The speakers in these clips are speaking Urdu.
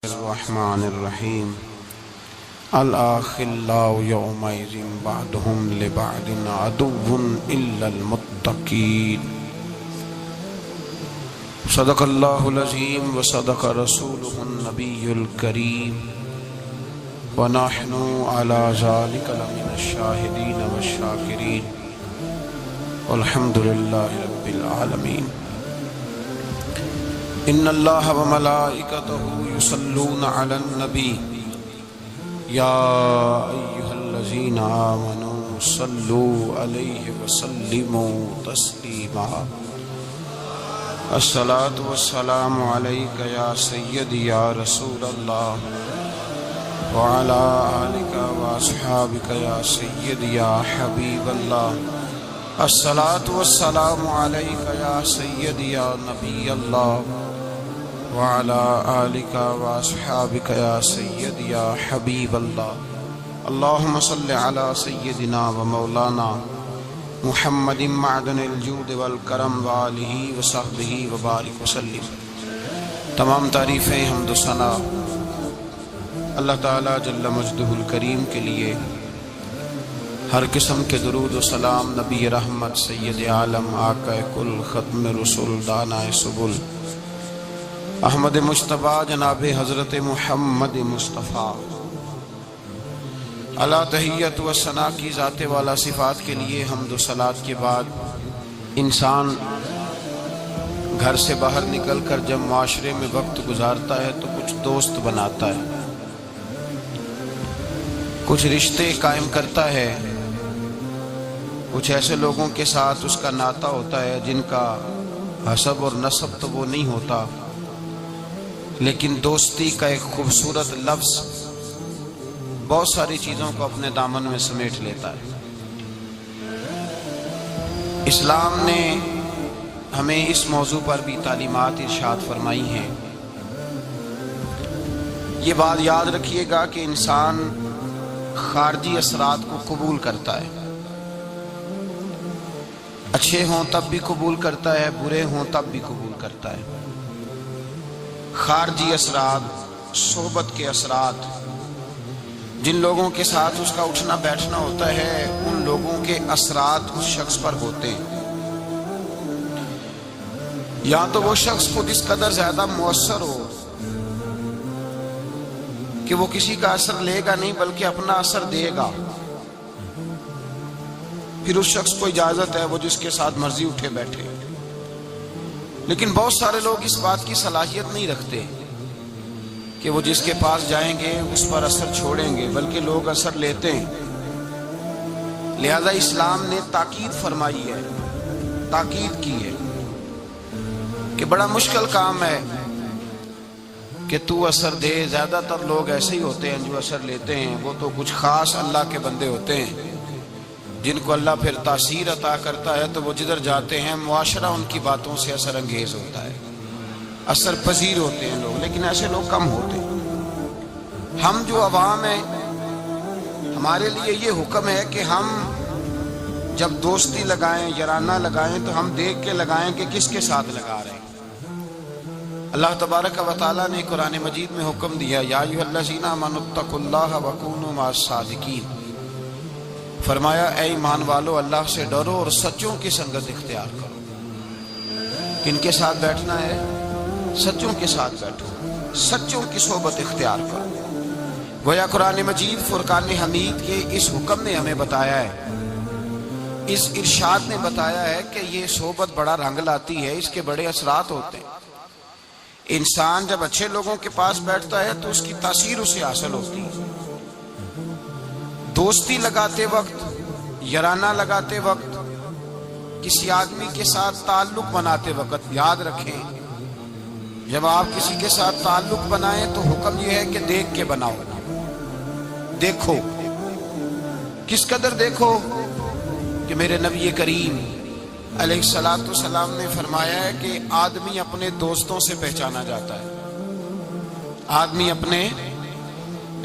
الرحمن الرحیم الأخلاء يومئذ بعضهم لبعض عدو إلا المتقين صدق اللہ العظیم وصدق رسولہ النبی الکریم ونحن على ذلك لمن الشاہدین والشاکرین والحمد للہ رب العالمین۔ ان اللہ وملائکتہ یصلون علی النبی یا ایہا الذین آمنوا صلوا علیہ وسلموا تسلیما۔ الصلاۃ والسلام علیک یا سیدی یا رسول اللہ وعلی آلک واصحابک یا سیدی یا حبیب اللہ۔ الصلاۃ والسلام علیک یا سیدی یا نبی اللہ وعلی آلک واصحابک یا سیدی یا حبیب اللہ۔ اللہم صل علی سیدنا و مولانا محمد معدن الجود والکرم وآلہ وصحبہ وبارک وسلم۔ تمام تعریفیں حمد و ثنا اللہ تعالی جل مجدہ الکریم کے لیے، ہر قسم کے درود و سلام نبی رحمت سید عالم آقا کل ختم رسول دانا سبل احمد مجتبیٰ جناب حضرت محمد مصطفیٰ علی تحیت و ثنا کی ذات والا صفات کے لیے حمد و صلات کے بعد انسان گھر سے باہر نکل کر جب معاشرے میں وقت گزارتا ہے تو کچھ دوست بناتا ہے، کچھ رشتے قائم کرتا ہے، کچھ ایسے لوگوں کے ساتھ اس کا ناطہ ہوتا ہے جن کا حسب اور نسب تو وہ نہیں ہوتا، لیکن دوستی کا ایک خوبصورت لفظ بہت ساری چیزوں کو اپنے دامن میں سمیٹ لیتا ہے۔ اسلام نے ہمیں اس موضوع پر بھی تعلیمات ارشاد فرمائی ہیں۔ یہ بات یاد رکھیے گا کہ انسان خارجی اثرات کو قبول کرتا ہے، اچھے ہوں تب بھی قبول کرتا ہے، برے ہوں تب بھی قبول کرتا ہے۔ خارجی اثرات، صحبت کے اثرات، جن لوگوں کے ساتھ اس کا اٹھنا بیٹھنا ہوتا ہے ان لوگوں کے اثرات اس شخص پر ہوتے ہیں۔ یا تو وہ شخص خود اس قدر زیادہ مؤثر ہو کہ وہ کسی کا اثر لے گا نہیں بلکہ اپنا اثر دے گا، پھر اس شخص کو اجازت ہے وہ جس کے ساتھ مرضی اٹھے بیٹھے۔ لیکن بہت سارے لوگ اس بات کی صلاحیت نہیں رکھتے کہ وہ جس کے پاس جائیں گے اس پر اثر چھوڑیں گے، بلکہ لوگ اثر لیتے ہیں۔ لہذا اسلام نے تاکید فرمائی ہے، تاکید کی ہے کہ بڑا مشکل کام ہے کہ تو اثر دے۔ زیادہ تر لوگ ایسے ہی ہوتے ہیں جو اثر لیتے ہیں، وہ تو کچھ خاص اللہ کے بندے ہوتے ہیں جن کو اللہ پھر تاثیر عطا کرتا ہے تو وہ جدھر جاتے ہیں معاشرہ ان کی باتوں سے اثر انگیز ہوتا ہے، اثر پذیر ہوتے ہیں لوگ، لیکن ایسے لوگ کم ہوتے ہیں۔ ہم جو عوام ہیں، ہمارے لیے یہ حکم ہے کہ ہم جب دوستی لگائیں، یارانہ لگائیں تو ہم دیکھ کے لگائیں کہ کس کے ساتھ لگا رہے ہیں۔ اللہ تبارک و تعالیٰ نے قرآن مجید میں حکم دیا، یا ایھا الذین آمنوا اتقوا اللہ وکونوا مع الصادقین، فرمایا اے ایمان والو اللہ سے ڈرو اور سچوں کی سنگت اختیار کرو۔ کن کے ساتھ بیٹھنا ہے؟ سچوں کے ساتھ بیٹھو، سچوں کی صحبت اختیار کرو۔ گویا قرآن مجید فرقان حمید کے اس حکم نے ہمیں بتایا ہے، اس ارشاد نے بتایا ہے کہ یہ صحبت بڑا رنگ لاتی ہے، اس کے بڑے اثرات ہوتے ہیں۔ انسان جب اچھے لوگوں کے پاس بیٹھتا ہے تو اس کی تاثیر اسے حاصل ہوتی ہے۔ دوستی لگاتے وقت، یارانہ لگاتے وقت، کسی آدمی کے ساتھ تعلق بناتے وقت یاد رکھیں، جب آپ کسی کے ساتھ تعلق بنائیں تو حکم یہ ہے کہ دیکھ کے بناؤ۔ دیکھو، کس قدر دیکھو کہ میرے نبی کریم علیہ الصلاۃ والسلام نے فرمایا ہے کہ آدمی اپنے دوستوں سے پہچانا جاتا ہے۔ آدمی اپنے،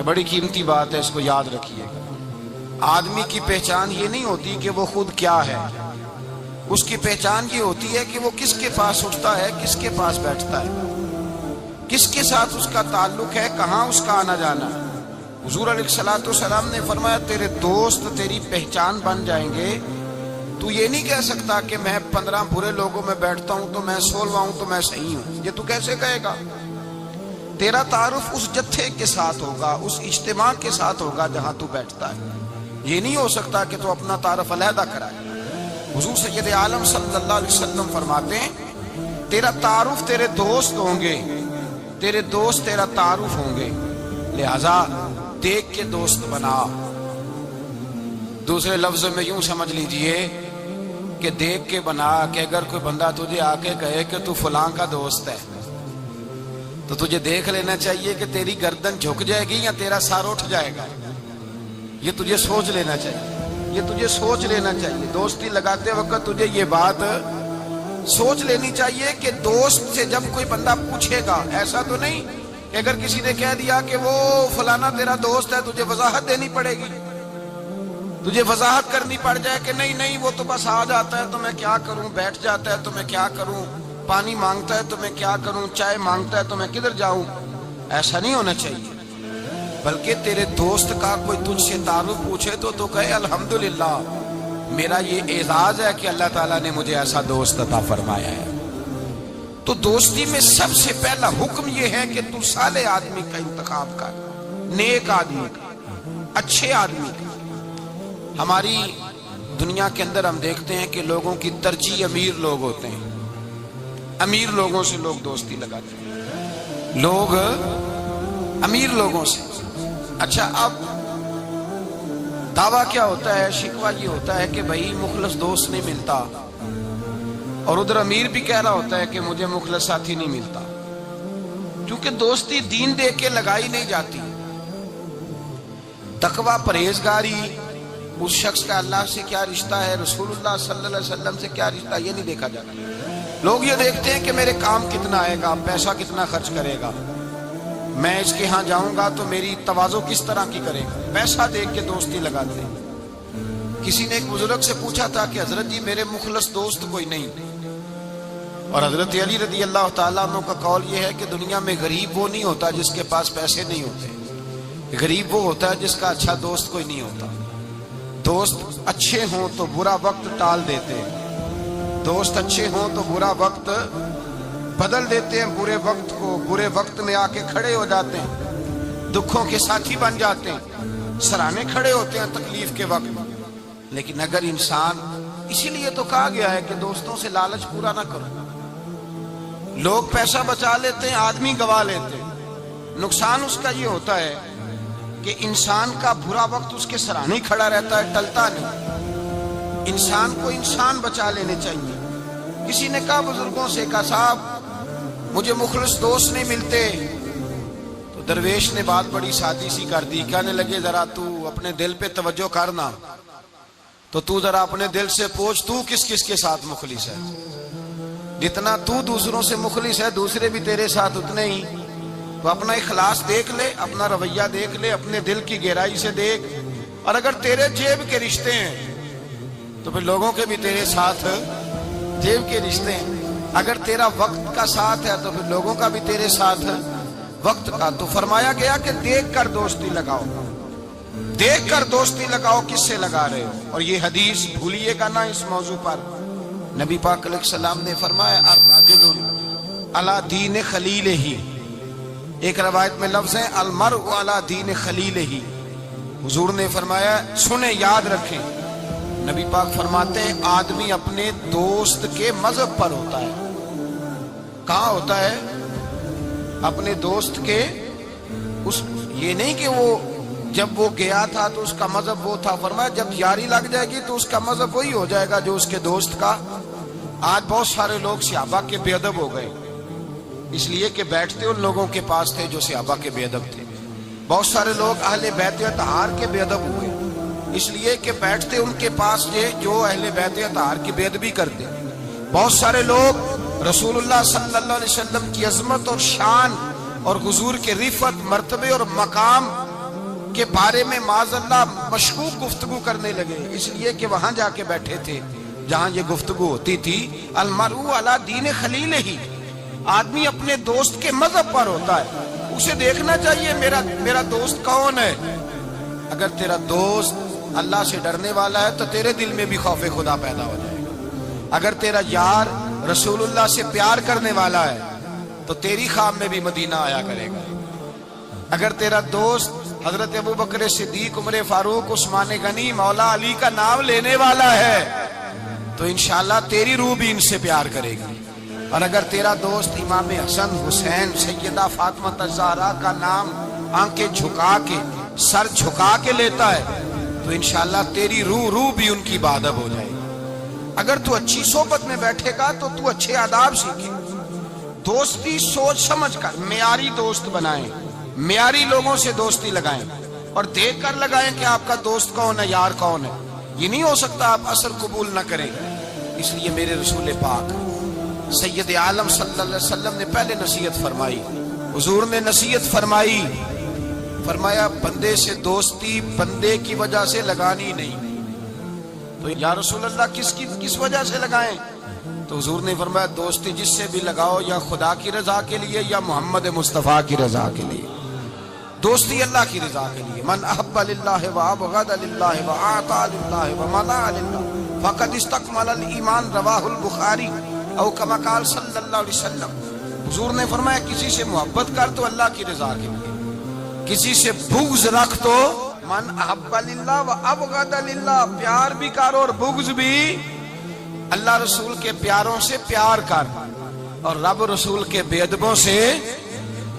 بڑی قیمتی بات ہے، اس کو یاد رکھیے گا۔ آدمی کی پہچان یہ نہیں ہوتی کہ وہ خود کیا ہے، اس کی پہچان یہ ہوتی ہے کہ وہ کس کے پاس اٹھتا ہے، کس کے پاس بیٹھتا ہے۔ کس کے ساتھ اس کا تعلق ہے، کہاں اس کا آنا جانا ہے۔ حضور علیہ الصلوۃ والسلام نے فرمایا تیرے دوست تیری پہچان بن جائیں گے۔ تو یہ نہیں کہہ سکتا کہ میں 15 برے لوگوں میں بیٹھتا ہوں تو میں 16واں ہوں تو میں صحیح ہوں، یہ تو کیسے کہے گا؟ تیرا تعارف اس جتھے کے ساتھ ہوگا، اس اجتماع کے ساتھ ہوگا جہاں تو بیٹھتا ہے۔ یہ نہیں ہو سکتا کہ تو اپنا تعارف علیحدہ کرائے۔ حضور سید عالم صلی اللہ علیہ وسلم فرماتے ہیں تیرا تعارف تیرے دوست ہوں گے، تیرے دوست تیرا تعارف ہوں گے، لہذا دیکھ کے دوست بنا۔ دوسرے لفظوں میں یوں سمجھ لیجئے کہ دیکھ کے بنا، کہ اگر کوئی بندہ تجھے آ کے کہے کہ تو فلاں کا دوست ہے تو تجھے دیکھ لینا چاہیے کہ تیری گردن جھک جائے گی یا تیرا سر اٹھ جائے گا۔ یہ تجھے سوچ لینا چاہیے، یہ تجھے سوچ لینا چاہیے۔ دوستی لگاتے وقت تجھے یہ بات سوچ لینی چاہیے کہ دوست سے جب کوئی بندہ پوچھے گا، ایسا تو نہیں کہ اگر کسی نے کہہ دیا کہ وہ فلانا تیرا دوست ہے تجھے وضاحت دینی پڑے گی، تجھے وضاحت کرنی پڑ جائے کہ نہیں نہیں وہ تو بس آ جاتا ہے تو میں کیا کروں، بیٹھ جاتا ہے تو میں کیا کروں، پانی مانگتا ہے تو میں کیا کروں، چائے مانگتا ہے تو میں کدھر جاؤں۔ ایسا نہیں ہونا چاہیے، بلکہ تیرے دوست کا کوئی تجھ سے تعارف پوچھے تو کہے الحمدللہ میرا یہ اعزاز ہے کہ اللہ تعالیٰ نے مجھے ایسا دوست عطا فرمایا ہے۔ تو دوستی میں سب سے پہلا حکم یہ ہے کہ تو صالح آدمی کا انتخاب کر، نیک آدمی کا، اچھے آدمی کا۔ ہماری دنیا کے اندر ہم دیکھتے ہیں کہ لوگوں کی ترجیح امیر لوگ ہوتے ہیں، امیر لوگوں سے لوگ دوستی لگاتے ہیں، لوگ امیر لوگوں سے۔ اچھا اب دعویٰ کیا ہوتا ہے، شکوہ یہ ہوتا ہے کہ بھائی مخلص دوست نہیں ملتا، اور ادھر امیر بھی کہہ رہا ہوتا ہے کہ مجھے مخلص ساتھی نہیں ملتا، کیونکہ دوستی دین دے کے لگائی نہیں جاتی۔ تقویٰ پرہیزگاری، اس شخص کا اللہ سے کیا رشتہ ہے، رسول اللہ صلی اللہ علیہ وسلم سے کیا رشتہ، یہ نہیں دیکھا جاتا۔ لوگ یہ دیکھتے ہیں کہ میرے کام کتنا آئے گا، پیسہ کتنا خرچ کرے گا، میں اس کے ہاں جاؤں گا تو میری تواضع کس طرح کی کرے گا، پیسہ دیکھ کے دوستی لگاتے ہیں۔ کسی نے ایک بزرگ سے پوچھا تھا کہ حضرت جی میرے مخلص دوست کوئی نہیں، اور حضرت علی رضی اللہ تعالیٰ عنہ کا قول یہ ہے کہ دنیا میں غریب وہ نہیں ہوتا جس کے پاس پیسے نہیں ہوتے، غریب وہ ہوتا ہے جس کا اچھا دوست کوئی نہیں ہوتا۔ دوست اچھے ہوں تو برا وقت ٹال دیتے ہیں، دوست اچھے ہوں تو برا وقت بدل دیتے ہیں، برے وقت کو برے وقت میں آ کے کھڑے ہو جاتے ہیں، دکھوں کے ساتھی بن جاتے ہیں، سرانے کھڑے ہوتے ہیں تکلیف کے وقت۔ لیکن اگر انسان، اسی لیے تو کہا گیا ہے کہ دوستوں سے لالچ پورا نہ کرو۔ لوگ پیسہ بچا لیتے ہیں، آدمی گوا لیتے ہیں۔ نقصان اس کا یہ ہوتا ہے کہ انسان کا برا وقت اس کے سرانے کھڑا رہتا ہے، ٹلتا نہیں۔ انسان کو انسان بچا لینے چاہیے۔ کسی نے کہا بزرگوں سے، کہا صاحب مجھے مخلص دوست نہیں ملتے، تو درویش نے بات بڑی سادی سی کر دی، کہنے لگے ذرا تو اپنے دل پہ توجہ کرنا، تو ذرا اپنے دل سے پوچھ تو کس کس کے ساتھ مخلص ہے۔ جتنا تو دوسروں سے مخلص ہے دوسرے بھی تیرے ساتھ اتنے ہی۔ تو اپنا اخلاص دیکھ لے، اپنا رویہ دیکھ لے، اپنے دل کی گہرائی سے دیکھ، اور اگر تیرے جیب کے رشتے ہیں تو پھر لوگوں کے بھی تیرے ساتھ جیب کے رشتے ہیں۔ اگر تیرا وقت کا ساتھ ہے تو پھر لوگوں کا بھی تیرے ساتھ وقت کا۔ تو فرمایا گیا کہ دیکھ کر دوستی لگاؤ، دیکھ کر دوستی لگاؤ کس سے لگا رہے ہو۔ اور یہ حدیث بھولیے گا نہ اس موضوع پر، نبی پاک علیہ السلام نے فرمایا الرجل علی دین خلیلہ، ایک روایت میں لفظ ہے المرء علی دین خلیلہ۔ حضور نے فرمایا سنیں، یاد رکھیں، نبی پاک فرماتے ہیں آدمی اپنے دوست کے مذہب پر ہوتا ہے۔ کہاں ہوتا ہے؟ اپنے دوست کے یہ نہیں کہ وہ جب وہ گیا تھا تو اس کا مذہب وہ تھا، فرمایا جب یاری لگ جائے گی تو اس کا مذہب وہی ہو جائے گا جو اس کے دوست کا۔ آج بہت سارے لوگ صحابہ کے بے ادب ہو گئے، اس لیے کہ بیٹھتے ان لوگوں کے پاس تھے جو صحابہ کے بے ادب تھے۔ بہت سارے لوگ اہل بیت اطہار کے بے ادب ہوئے، اس لیے کہ بیٹھتے ان کے پاس تھے جو اہل بیت اطہار کی بے ادبی کرتے۔ بہت سارے لوگ رسول اللہ صلی اللہ علیہ وسلم کی عظمت اور شان اور حضور کے رفعت، مرتبے اور مقام کے بارے میں معاذ اللہ مشکوک گفتگو کرنے لگے، اس لیے کہ وہاں جا کے بیٹھے تھے جہاں یہ گفتگو ہوتی تھی۔ المرء علی دین خلیلہ، آدمی اپنے دوست کے مذہب پر ہوتا ہے، اسے دیکھنا چاہیے میرا دوست کون ہے۔ اگر تیرا دوست اللہ سے ڈرنے والا ہے تو تیرے دل میں بھی خوف خدا پیدا ہو جائے گا۔ اگر تیرا یار رسول اللہ سے پیار کرنے والا ہے تو تیری خواب میں بھی مدینہ آیا کرے گا۔ اگر تیرا دوست حضرت ابوبکر صدیق، عمر فاروق، عثمان غنی، مولا علی کا نام لینے والا ہے تو انشاءاللہ تیری روح بھی ان سے پیار کرے گی۔ اور اگر تیرا دوست امام حسن، حسین، سیدہ فاطمہ الزہرا کا نام آنکھیں جھکا کے، سر جھکا کے لیتا ہے تو انشاءاللہ تیری روح بھی ان کی بادب ہو جائے گی۔ اگر تو اچھی صحبت میں بیٹھے گا تو تو اچھے آداب سیکھے۔ دوستی سوچ سمجھ کر معیاری دوست بنائیں، معیاری لوگوں سے دوستی لگائیں اور دیکھ کر لگائیں کہ آپ کا دوست کون ہے، یار کون ہے۔ یہ نہیں ہو سکتا آپ اثر قبول نہ کریں۔ اس لیے میرے رسول پاک سید عالم صلی اللہ علیہ وسلم نے پہلے نصیحت فرمائی، حضور نے نصیحت فرمائی، فرمایا بندے سے دوستی بندے کی وجہ سے لگانی نہیں۔ تو یا رسول اللہ کس وجہ سے لگائیں؟ تو حضور نے فرمایا دوستی جس سے بھی لگاؤ یا خدا کی رضا کے لیے یا محمد مصطفیٰ کی رضا کے لیے۔ دوستی اللہ کی رضا کے لیے، من احب للہ وابغض للہ واعطى للہ ومنع للہ فقد استکمل الایمان، رواہ البخاری او کما قال صلی اللہ علیہ وسلم۔ حضور نے فرمایا کسی سے محبت کر تو اللہ کی رضا کے لیے، کسی سے بغض رکھ تو من احب للہ وابغض للہ، پیار بھی کر اور بغض بھی اللہ رسول کے پیاروں سے پیار کر اور رب رسول کے بے ادبوں سے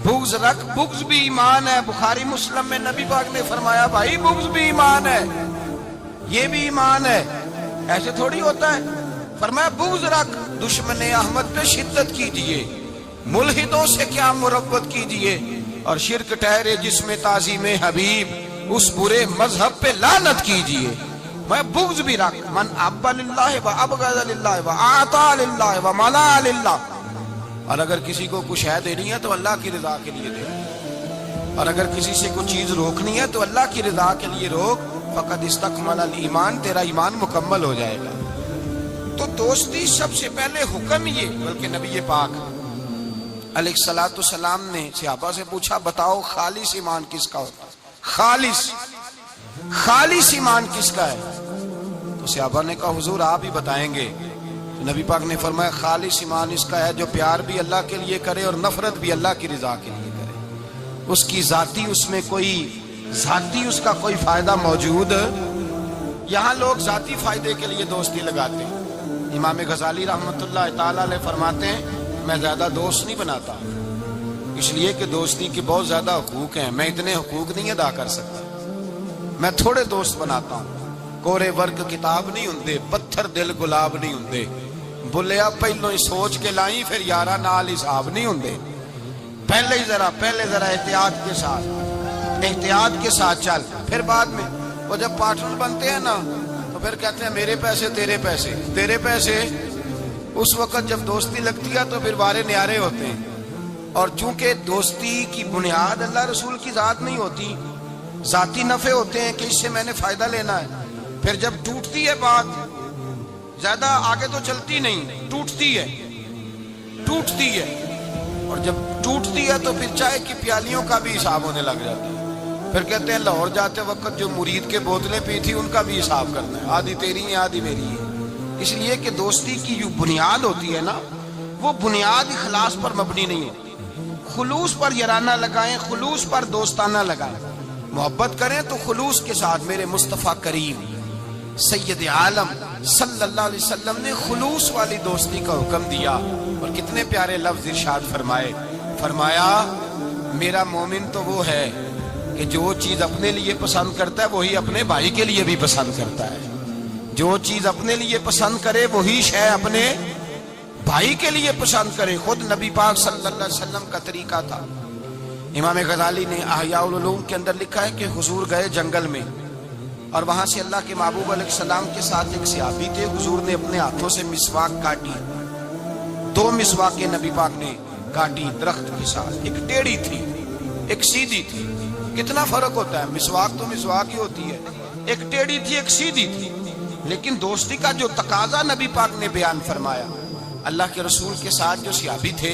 بغض رکھ۔ بغض بھی ایمان ہے۔ بخاری مسلم میں نبی پاک نے فرمایا بھائی بغض بھی ایمان ہے، یہ بھی ایمان ہے۔ ایسے تھوڑی ہوتا ہے، فرمایا بغض رکھ، دشمن احمد پہ شدت کیجئے، ملحدوں سے کیا مربت کیجئے، اور شرک ٹھہرے جس میں تعظیم حبیب، اس برے مذہب پہ لعنت کیجئے۔ میں بغض بھی رکھ، من احب للہ وابغض للہ واعطى للہ ومنع للہ۔ اور اگر کسی کو کچھ ہے دینی ہے تو اللہ کی رضا کے لیے دے، اور اگر کسی سے کچھ چیز روکنی ہے تو اللہ کی رضا کے لیے روک۔ فقد استکمل الایمان، تیرا ایمان مکمل ہو جائے گا۔ تو دوستی سب سے پہلے حکم یہ، بلکہ نبی پاک علیہ الصلوۃ والسلام نے صحابہ سے پوچھا بتاؤ خالص ایمان کس کا ہوتا ہے؟ خالص ایمان کس کا ہے؟ تو صحابہ نے کہا حضور آپ ہی بتائیں گے۔ تو نبی پاک نے فرمایا خالص ایمان اس کا ہے جو پیار بھی اللہ کے لیے کرے اور نفرت بھی اللہ کی رضا کے لیے کرے، اس کی ذاتی اس میں کوئی ذاتی اس کا کوئی فائدہ موجود۔ یہاں لوگ ذاتی فائدے کے لیے دوستی لگاتے ہیں۔ امام غزالی رحمۃ اللہ تعالی علیہ فرماتے ہیں میں زیادہ دوست نہیں بناتا، اس لیے کہ دوستی کے بہت زیادہ حقوق ہیں، میں اتنے حقوق نہیں ادا کر سکتا، میں تھوڑے دوست بناتا ہوں۔ کورے ورک کتاب نہیں ہوندے، پتھر دل گلاب نہیں ہوندے، بلیا پہلو ہی سوچ کے لائیں پھر یارہ نال حساب نہیں ہوندے۔ پہلے ذرا احتیاط کے ساتھ چل، پھر بعد میں وہ جب پارٹنر بنتے ہیں نا تو پھر کہتے ہیں میرے پیسے تیرے پیسے۔ اس وقت جب دوستی لگتی ہے تو پھر وارے نیارے ہوتے ہیں، اور چونکہ دوستی کی بنیاد اللہ رسول کی ذات نہیں ہوتی، ذاتی نفع ہوتے ہیں کہ اس سے میں نے فائدہ لینا ہے۔ پھر جب ٹوٹتی ہے بات زیادہ آگے تو چلتی نہیں، ٹوٹتی ہے، اور جب ٹوٹتی ہے تو پھر چائے کی پیالیوں کا بھی حساب ہونے لگ جاتا ہے۔ پھر کہتے ہیں لاہور جاتے وقت جو مرید کے بوتلیں پی تھی ان کا بھی حساب کرنا ہے، آدھی تیری ہے آدھی میری ہے۔ اس لیے کہ دوستی کی جو بنیاد ہوتی ہے نا وہ بنیاد اخلاص پر مبنی نہیں ہوتی۔ خلوص پر یارانہ لگائیں، خلوص پر دوستانہ لگائیں، محبت کریں تو خلوص کے ساتھ۔ میرے مصطفیٰ کریم سید عالم صلی اللہ علیہ وسلم نے خلوص والی دوستی کا حکم دیا، اور کتنے پیارے لفظ ارشاد فرمایا میرا مومن تو وہ ہے کہ جو چیز اپنے لیے پسند کرتا ہے وہی اپنے بھائی کے لیے بھی پسند کرتا ہے، جو چیز اپنے لیے پسند کرے وہی شے اپنے بھائی کے لیے پسند کرے۔ خود نبی پاک صلی اللہ علیہ وسلم کا طریقہ تھا۔ امام غزالی نے احیاء العلوم کے اندر لکھا ہے کہ حضور گئے جنگل میں، اور وہاں سے اللہ کے محبوب علیہ السلام کے ساتھ ایک صحابی تھے۔ حضور نے اپنے ہاتھوں سے مسواک کاٹی، 2 مسواکیں نبی پاک نے کاٹی درخت کے ساتھ، ایک ٹیڑھی تھی ایک سیدھی تھی۔ کتنا فرق ہوتا ہے، مسواک تو مسواک ہی ہوتی ہے، ایک ٹیڑھی تھی ایک سیدھی تھی، لیکن دوستی کا جو تقاضا نبی پاک نے بیان فرمایا، اللہ کے رسول کے ساتھ جو صحابی تھے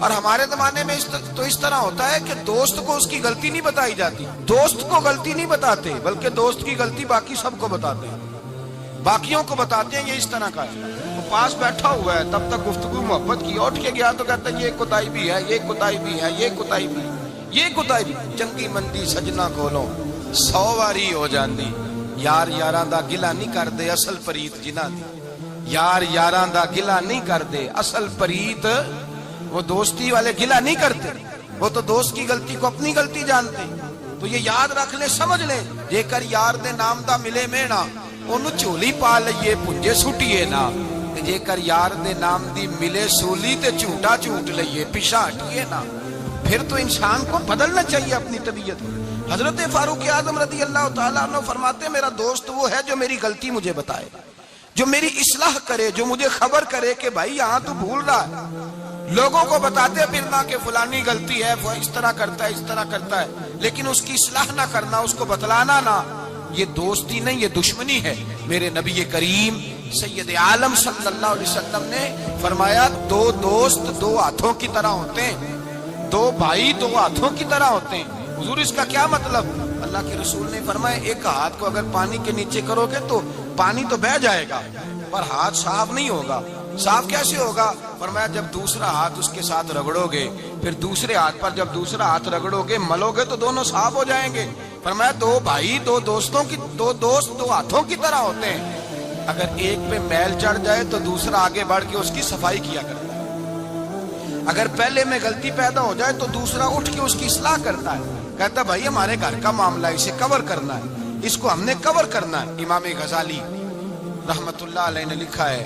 اور ہمارے زمانے میں اس طرح ہوتا ہے کہ دوست کو اس کی غلطی نہیں بتائی جاتی، دوست کو غلطی نہیں بتاتے بلکہ دوست کی غلطی باقی سب کو بتاتے ہیں، باقیوں کو بتاتے ہیں یہ اس طرح کا ہے۔ وہ پاس بیٹھا ہوا ہے، تب تک گفتگو محبت کی، اٹھ کے گیا تو کہتا ہے یہ کوتاہی بھی ہے، یہ کوتاہی بھی ہے، یہ کوتاہی بھی، یہ کوتاہی بھی، چنگی مندی سجنا کولوں 100 واری ہو جاندی، یار یاراں دا گلا نہیں کر دے اصل پریت جنہاں دی، یار یاراں دا گلا نہیں کر دے اصل پریت، وہ دوستی والے گلا نہیں کرتے، وہ تو دوست کی غلطی کو اپنی غلطی جانتے۔ تو یہ یاد رکھ لیں، سمجھ لیں، جے کر یار دے نام دا ملے مینا انہوں چولی پا لئیے پنجے سٹیے نا، جے کر یار دے نام دی ملے سولی تے جھوٹا جھوٹ لئیے پیشا ہٹیے نا۔ پھر تو انسان کو بدلنا چاہیے اپنی طبیعت۔ حضرت فاروق اعظم رضی اللہ تعالیٰ عنہ فرماتے ہیں میرا دوست وہ ہے جو میری غلطی مجھے بتائے، جو میری اصلاح کرے، جو مجھے خبر کرے کہ بھائی یہاں تو بھول رہا ہے۔ لوگوں کو بتاتے پھرنا کہ فلانی غلطی ہے، وہ اس طرح کرتا ہے، اس طرح کرتا ہے، لیکن اس کی اصلاح نہ کرنا، اس کو بتلانا نہ، یہ دوستی نہیں، یہ دشمنی ہے۔ میرے نبی کریم سید عالم صلی اللہ علیہ وسلم نے فرمایا دو دوست دو ہاتھوں کی طرح ہوتے ہیں، دو بھائی دو ہاتھوں کی طرح ہوتے ہیں۔ حضور اس کا کیا مطلب؟ اللہ کے رسول نے فرمایا ایک ہاتھ کو اگر پانی کے نیچے کرو گے تو پانی تو بہہ جائے گا پر ہاتھ صاف نہیں ہوگا۔ صاف کیسے ہوگا؟ فرمایا جب دوسرا ہاتھ اس کے ساتھ رگڑو گے، پھر دوسرے ہاتھ پر جب دوسرا ہاتھ رگڑو گے ملو گے تو دونوں صاف ہو جائیں گے۔ فرمایا دو بھائی دو دوست دو ہاتھوں کی طرح ہوتے ہیں، اگر ایک پہ میل چڑھ جائے تو دوسرا آگے بڑھ کے اس کی صفائی کیا کرتا ہے، اگر پہلے میں غلطی پیدا ہو جائے تو دوسرا اٹھ کے اس کی اصلاح کرتا ہے، کہتا ہے بھائی ہمارے گھر کا معاملہ ہے، اسے کور کرنا ہے، اس کو ہم نے کور کرنا ہے۔ امام غزالی رحمت اللہ علیہ نے لکھا ہے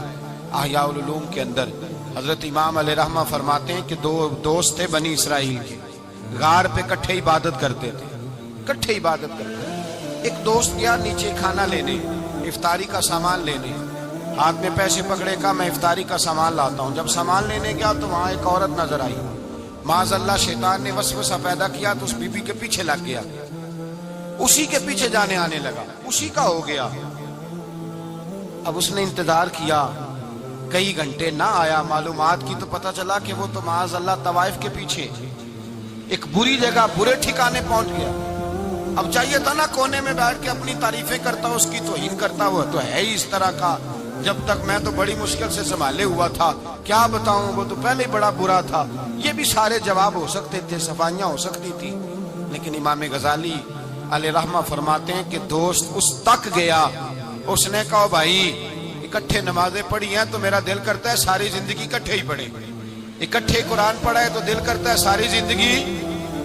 احیاء العلوم کے اندر، حضرت امام علیہ رحمہ فرماتے ہیں کہ دو دوست تھے بنی اسرائیل کے، غار پہ کٹھے عبادت کرتے تھے، کٹھے عبادت کرتے تھے۔ ایک دوست گیا نیچے کھانا لینے، افطاری کا سامان لینے، ہاتھ میں پیسے پکڑے کا میں افطاری کا سامان لاتا ہوں۔ جب سامان لینے گیا تو وہاں ایک عورت نظر آئی، معاذ اللہ شیطان نے وسوسہ پیدا کیا تو اس بی بی کے پیچھے لگ گیا، اسی کے پیچھے جانے آنے لگا، اسی کا ہو گیا۔ اب اس نے انتظار کیا، کئی گھنٹے نہ آیا، معلومات کی تو پتہ چلا کہ وہ تو معاذ اللہ طوائف کے پیچھے ایک بری جگہ برے ٹھکانے پہنچ گیا۔ اب چاہیے تھا نا کونے میں بیٹھ کے اپنی تعریفیں کرتا، اس کی توہین کرتا، وہ تو ہے ہی اس طرح کا، جب تک میں تو بڑی مشکل سے سنبھالے ہوا تھا، کیا بتاؤں وہ تو پہلے ہی بڑا برا تھا۔ یہ بھی سارے جواب ہو سکتے تھے، صفائیاں ہو سکتی تھی، لیکن امام غزالی علیہ رحمہ فرماتے ہیں کہ دوست اس تک گیا، اس نے کہا بھائی اکٹھے نمازیں پڑھی ہیں تو میرا دل کرتا ہے ساری زندگی اکٹھے ہی پڑھیں، اکٹھے قرآن پڑھا ہے تو دل کرتا ہے ساری زندگی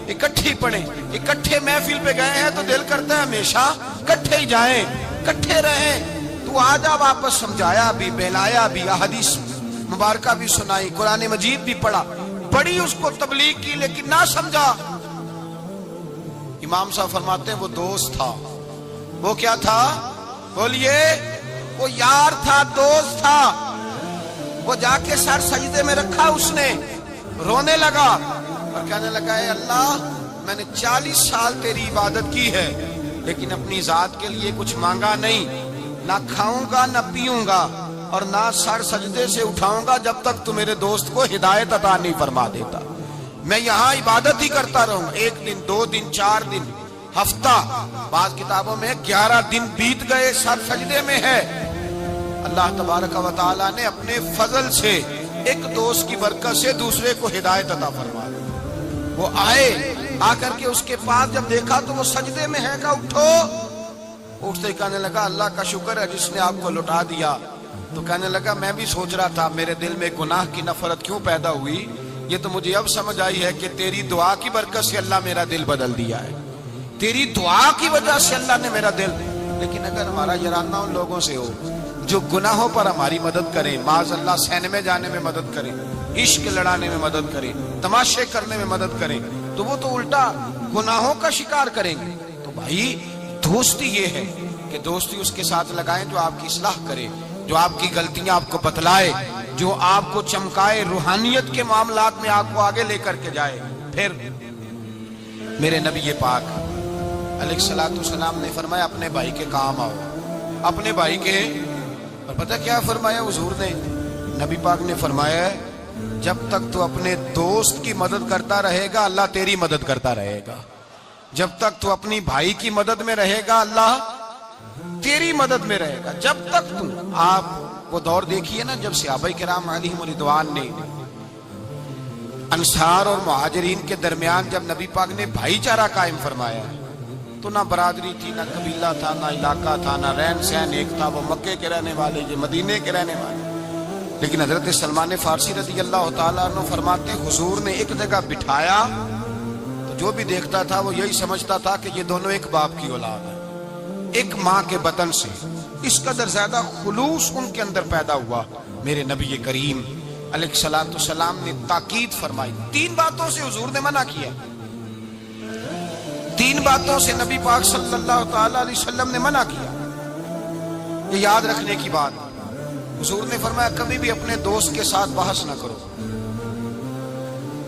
اکٹھے پڑھیں، اکٹھے محفل پہ گئے ہیں تو دل کرتا ہے ہمیشہ اکٹھے ہی جائیں، اکٹھے رہیں۔ تو آج آپ واپس سمجھایا بھی، بہلایا بھی، احادیث مبارکہ بھی سنائی، قرآن مجید بھی پڑھا، پڑھی اس کو تبلیغ کی، لیکن نہ سمجھا۔ امام صاحب فرماتے ہیں وہ دوست تھا، وہ کیا تھا؟ بولیے، وہ یار تھا، دوست تھا۔ وہ جا کے سر سجدے میں رکھا، اس نے رونے لگا اور کہنے لگا اے اللہ میں نے 40 سال تیری عبادت کی ہے لیکن اپنی ذات کے لیے کچھ مانگا نہیں، نہ کھاؤں گا نہ پیوں گا اور نہ سر سجدے سے اٹھاؤں گا جب تک تو میرے دوست کو ہدایت عطا نہیں فرما دیتا۔ میں یہاں عبادت ہی کرتا رہوں، 1 دن 2 دن 4 دن ہفتہ، بعض کتابوں میں 11 دن بیت گئے، سر سجدے میں ہے۔ اللہ تبارک و تعالیٰ نے اپنے فضل سے ایک دوست کی برکت سے دوسرے کو ہدایت عطا فرما دی۔ وہ آئے، آ کر کے اس کے پاس جب دیکھا تو وہ سجدے میں ہے، کہا اٹھو۔ اٹھتے کہنے لگا اللہ کا شکر ہے جس نے آپ کو لٹا دیا۔ تو کہنے لگا میں بھی سوچ رہا تھا میرے دل میں گناہ کی نفرت کیوں پیدا ہوئی، یہ تو مجھے اب سمجھ آئی ہے کہ تیری دعا کی برکت سے اللہ میرا دل بدل دیا ہے، تیری دعا کی وجہ سے اللہ نے میرا دل۔ لیکن اگر ہمارا یارانہ ان لوگوں سے ہو جو گناہوں پر ہماری مدد کریں، معاذ اللہ سینمے جانے میں مدد کریں، عشق لڑانے میں مدد کریں، تماشے کرنے میں مدد کریں، تو وہ تو الٹا گناہوں کا شکار کریں گے۔ تو بھائی دوستی یہ ہے کہ دوستی اس کے ساتھ لگائیں جو آپ کی اصلاح کرے، جو آپ کی غلطیاں آپ کو بتلائے، جو آپ کو چمکائے، روحانیت کے معاملات میں آپ کو آگے لے کر کے جائے۔ پھر میرے نبی پاک علیہ الصلوۃ والسلام نے فرمایا اپنے بھائی کے کام آؤ، اپنے بھائی کے۔ اور پتہ کیا فرمایا حضور نے؟ نبی پاک نے فرمایا جب تک تو اپنے دوست کی مدد کرتا رہے گا اللہ تیری مدد کرتا رہے گا. جب تک تو اپنی بھائی کی مدد میں رہے گا اللہ تیری مدد میں رہے گا. جب تک تو آپ وہ دور دیکھیے نا جب صحابہ کرام علیہم رضوان نے انصار اور مہاجرین کے درمیان جب نبی پاک نے بھائی چارہ قائم فرمایا تو نہ برادری تھی، نہ قبیلہ تھا، نہ علاقہ تھا، نہ رہن سہن ایک تھا. وہ مکے کے رہنے والے، یہ مدینے کے رہنے والے. لیکن حضرت سلمان فارسی رضی اللہ تعالیٰ عنہ فرماتے حضور نے ایک جگہ بٹھایا تو جو بھی دیکھتا تھا وہ یہی سمجھتا تھا کہ یہ دونوں ایک باپ کی اولاد ہے، ایک ماں کے بطن سے. اس قدر زیادہ خلوص ان کے اندر پیدا ہوا. میرے نبی کریم علیہ الصلوۃ والسلام نے تاکید فرمائی. 3 باتوں سے حضور نے منع کیا. 3 باتوں سے نبی پاک صلی اللہ تعالی علیہ وسلم نے منع کیا. یہ یاد رکھنے کی بات. حضور نے فرمایا کبھی بھی اپنے دوست کے ساتھ بحث نہ کرو.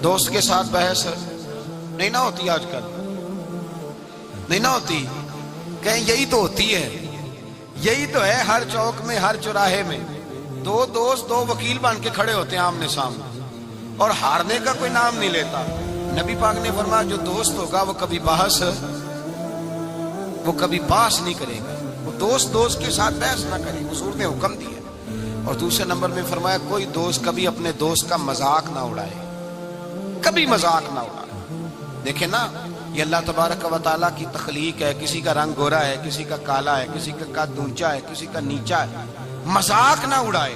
دوست کے ساتھ بحث نہیں نہ ہوتی آج کل، نہیں نہ ہوتی. کہیں یہی تو ہوتی ہے، یہی تو ہے. ہر چوک میں، ہر چوراہے میں 2 دوست 2 وکیل بن کے کھڑے ہوتے ہیں آمنے سامنے اور ہارنے کا کوئی نام نہیں لیتا. نبی پاک نے فرمایا جو دوست ہوگا وہ کبھی بحث نہیں کرے گا. وہ دوست کے ساتھ بحث نہ کرے. حضور نے حکم دیا. اور دوسرے نمبر میں فرمایا کوئی دوست کبھی اپنے دوست کا مذاق نہ اڑائے، کبھی مذاق نہ اڑائے. دیکھیں نا یہ اللہ تبارک و تعالیٰ کی تخلیق ہے. کسی کا رنگ گورا ہے، کسی کا کالا ہے، کسی کا قد اونچا ہے، کسی کا نیچا ہے. مذاق نہ اڑائے.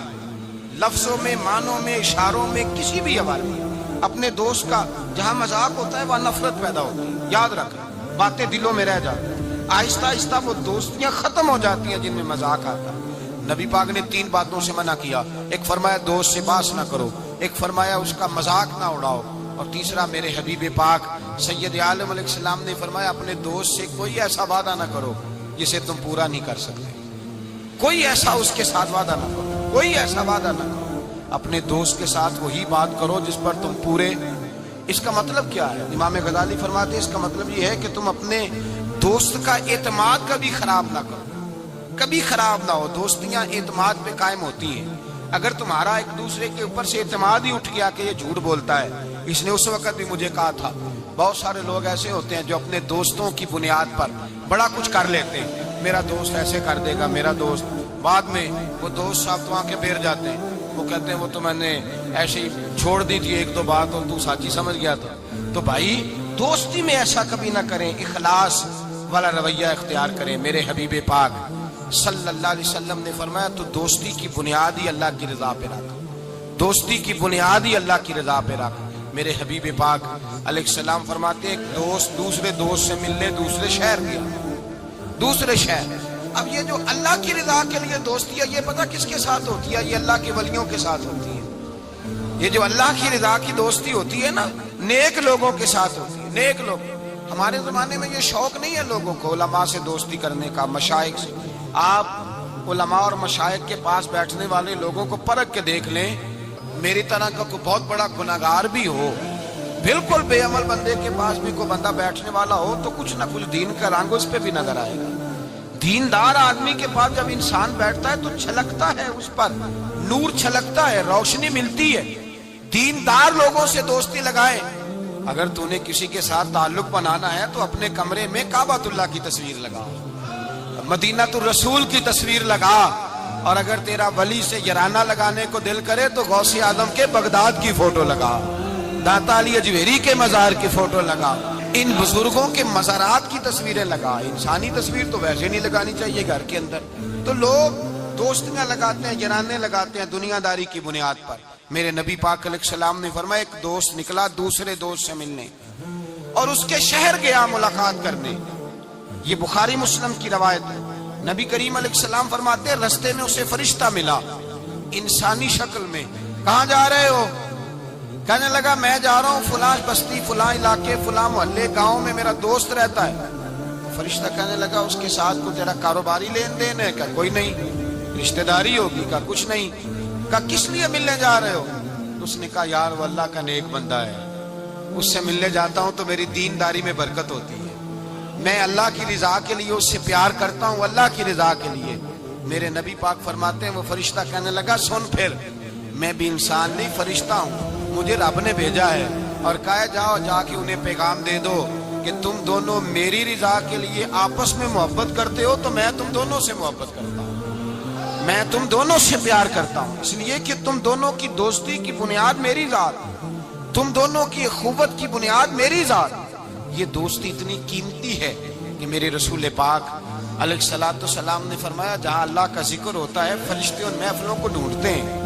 لفظوں میں، معنوں میں، اشاروں میں، کسی بھی حوالے میں اپنے دوست کا جہاں مذاق ہوتا ہے وہاں نفرت پیدا ہوتی ہے. یاد رکھ، باتیں دلوں میں رہ جاتی ہیں. آہستہ آہستہ وہ دوستیاں ختم ہو جاتی ہیں جن میں مذاق آتا ہے. نبی پاک نے 3 باتوں سے منع کیا. ایک فرمایا دوست سے بحث نہ کرو، ایک فرمایا اس کا مذاق نہ اڑاؤ، اور تیسرا میرے حبیب پاک سید عالم علیہ السلام نے فرمایا اپنے دوست سے کوئی ایسا وعدہ نہ کرو جسے تم پورا نہیں کر سکتے. کوئی ایسا اس کے ساتھ وعدہ نہ کرو، کوئی ایسا وعدہ نہ کرو. اپنے دوست کے ساتھ وہی بات کرو جس پر تم پورے. اس کا مطلب کیا ہے؟ امام غزالی فرماتے ہیں اس کا مطلب یہ ہے کہ تم اپنے دوست کا اعتماد کبھی خراب نہ کرو، کبھی خراب نہ ہو. دوستیاں اعتماد پہ قائم ہوتی ہیں. اگر تمہارا ایک دوسرے کے اوپر سے اعتماد ہی اٹھ گیا کہ یہ جھوٹ بولتا ہے، اس نے اس وقت بھی مجھے کہا تھا. بہت سارے لوگ ایسے ہوتے ہیں جو اپنے دوستوں کی بنیاد پر بڑا کچھ کر لیتے ہیں. میرا دوست ایسے کر دے گا، میرا دوست. بعد میں وہ دوست صاحب تو آنکھیں پھیر جاتے ہیں. وہ کہتے ہیں وہ تو میں نے ایسے ہی چھوڑ دی تھی 1-2 بات اور تو سچی سمجھ گیا تھا. تو بھائی دوستی میں ایسا کبھی نہ کریں. اخلاص والا رویہ اختیار کریں. میرے حبیب پاک صلی اللہ علیہ وسلم نے فرمایا تو دوستی کی بنیاد ہی اللہ کی رضا پہ رکھ. دوستی کی بنیاد ہی اللہ کی رضا پہ رکھ. میرے حبیب پاک علیہ السلام فرماتے ایک دوست دوسرے دوست سے ملنے دوسرے شہر گیا، دوسرے شہر. اب یہ جو اللہ کی رضا کے لیے دوستی ہے یہ پتہ کس کے ساتھ ہوتی ہے؟ یہ اللہ کے ولیوں کے ساتھ ہوتی ہے. یہ جو اللہ کی رضا کی دوستی ہوتی ہے نا نیک لوگوں کے ساتھ ہوتی ہے. نیک لوگ. ہمارے زمانے میں یہ شوق نہیں ہے لوگوں کو علماء سے دوستی کرنے کا، مشائخ سے. آپ علماء اور مشائخ کے پاس بیٹھنے والے لوگوں کو پرکھ کے دیکھ لیں. میری طرح کا کوئی بہت بڑا گناہگار بھی ہو، بالکل بے عمل بندے کے پاس بھی کوئی بندہ بیٹھنے والا ہو تو کچھ نہ کچھ دین کا رنگ اس پہ بھی نظر آئے گا. دیندار آدمی کے پاس جب انسان بیٹھتا ہے تو چھلکتا ہے، اس پر نور چھلکتا ہے، روشنی ملتی ہے. دیندار لوگوں سے دوستی لگائے. اگر تو نے کسی کے ساتھ تعلق بنانا ہے تو اپنے کمرے میں کعبۃ اللہ کی تصویر لگا، مدینہ الرسول کی تصویر لگا. اور اگر تیرا ولی سے یارانہ لگانے کو دل کرے تو غوث اعظم کے بغداد کی فوٹو لگا، داتا علی اجویری کے مزار کی فوٹو لگا، ان بزرگوں کے مزارات کی تصویریں لگا. انسانی تصویر تو ویسے نہیں لگانی چاہیے گھر کے اندر. تو لوگ دوستیاں لگاتے ہیں، یارانے لگاتے ہیں دنیا داری کی بنیاد پر. میرے نبی پاک علیہ السلام نے فرمایا ایک دوست نکلا دوسرے دوست سے ملنے اور اس کے شہر گیا ملاقات کرنے. یہ بخاری مسلم کی روایت ہے. نبی کریم علیہ السلام فرماتے ہیں رستے میں اسے فرشتہ ملا انسانی شکل میں. کہاں جا رہے ہو؟ کہنے لگا میں جا رہا ہوں فلاں بستی، فلاں علاقے، فلاں محلے، گاؤں میں میرا دوست رہتا ہے. فرشتہ کہنے لگا اس کے ساتھ کو تیرا کاروباری لین دین ہے؟ کہا کوئی نہیں. رشتہ داری ہوگی؟ کہا کچھ نہیں. کہا کس لیے ملنے جا رہے ہو؟ اس نے کہا یار وہ اللہ کا نیک بندہ ہے، اس سے ملنے جاتا ہوں تو میری دینداری میں برکت ہوتی ہے، میں اللہ کی رضا کے لیے اس سے پیار کرتا ہوں، اللہ کی رضا کے لیے. میرے نبی پاک فرماتے ہیں وہ فرشتہ کہنے لگا سن پھر میں بھی انسان نہیں فرشتہ ہوں، مجھے رب نے بھیجا ہے اور کہا جاؤ جا کے انہیں پیغام دے دو کہ تم دونوں میری رضا کے لیے آپس میں محبت کرتے ہو تو میں تم دونوں سے محبت کرتا ہوں، میں تم دونوں سے پیار کرتا ہوں، اس لیے کہ تم دونوں کی دوستی کی بنیاد میری ذات، تم دونوں کی اخوت کی بنیاد میری ذات۔ یہ دوستی اتنی قیمتی ہے کہ میرے رسول پاک علیہ الصلوۃ والسلام نے فرمایا جہاں اللہ کا ذکر ہوتا ہے فرشتے ان محفلوں کو ڈھونڈتے ہیں،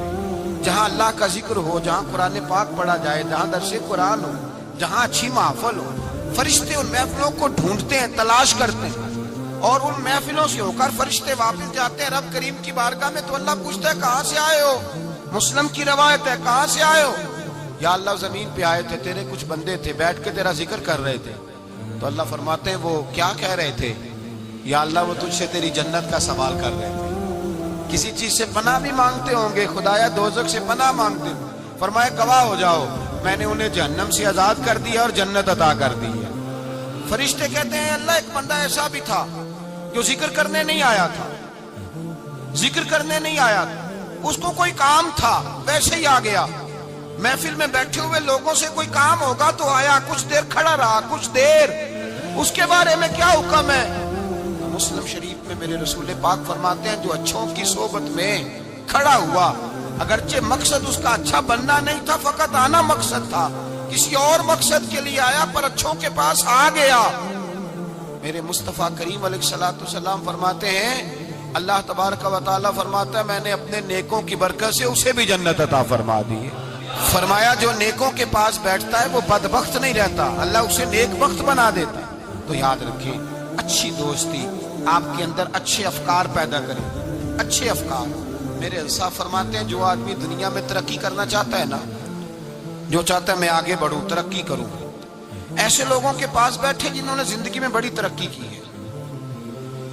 جہاں اللہ کا ذکر ہو، جہاں قرآن پاک پڑھا جائے، جہاں درس قرآن ہو، جہاں اچھی محفل ہو، فرشتے ان محفلوں کو ڈھونڈتے ہیں، تلاش کرتے ہیں، اور ان محفلوں سے ہو کر فرشتے واپس جاتے ہیں رب کریم کی بارگاہ میں تو اللہ پوچھتا ہے کہاں سے آئے ہو؟ مسلم کی روایت ہے کہاں سے آئے ہو؟ یا اللہ زمین پہ آئے تھے، تیرے کچھ بندے تھے بیٹھ کے تیرا ذکر کر رہے تھے، تو اللہ فرماتے ہیں وہ کیا کہہ رہے تھے؟ یا اللہ وہ تجھ سے تیری جنت کا سوال کر رہے تھے، کسی چیز سے پناہ بھی مانگتے ہوں گے، خدایا دوزخ سے پناہ مانگتے ہوں، فرمایا گواہ ہو جاؤ میں نے انہیں جہنم سے آزاد کر دیا اور جنت عطا کر دی ہے۔ فرشتے کہتے ہیں اللہ ایک بندہ ایسا بھی تھا جو ذکر کرنے نہیں آیا تھا، ذکر کرنے نہیں آیا تھا، اس کو کوئی کام تھا ویسے ہی آ گیا، محفل میں بیٹھے ہوئے لوگوں سے کوئی کام ہوگا تو آیا، کچھ دیر کھڑا رہا، کچھ دیر، اس کے بارے میں کیا حکم ہے؟ مسلم شریف میں میرے رسول پاک فرماتے ہیں جو اچھوں کی صحبت میں کھڑا ہوا، اگرچہ مقصد اس کا اچھا بننا نہیں تھا، فقط آنا مقصد تھا، کسی اور مقصد کے لیے آیا پر اچھوں کے پاس آ گیا۔ میرے مصطفیٰ کریم علیہ الصلوۃ والسلام فرماتے ہیں اللہ تبارک و تعالیٰ فرماتا ہے میں نے اپنے نیکوں کی برکت سے اسے بھی جنت عطا فرما دی ہے۔ فرمایا جو نیکوں کے پاس بیٹھتا ہے وہ بدبخت نہیں رہتا، اللہ اسے نیک بخت بنا دیتا ہے۔ تو یاد رکھیں اچھی دوستی آپ کے اندر اچھے افکار پیدا کرے، اچھے افکار۔ میرے انصاف فرماتے ہیں جو آدمی دنیا میں ترقی کرنا چاہتا ہے نا، جو چاہتا ہے میں آگے بڑھوں، ترقی کروں، ایسے لوگوں کے پاس بیٹھے جنہوں نے زندگی میں بڑی ترقی کی ہے۔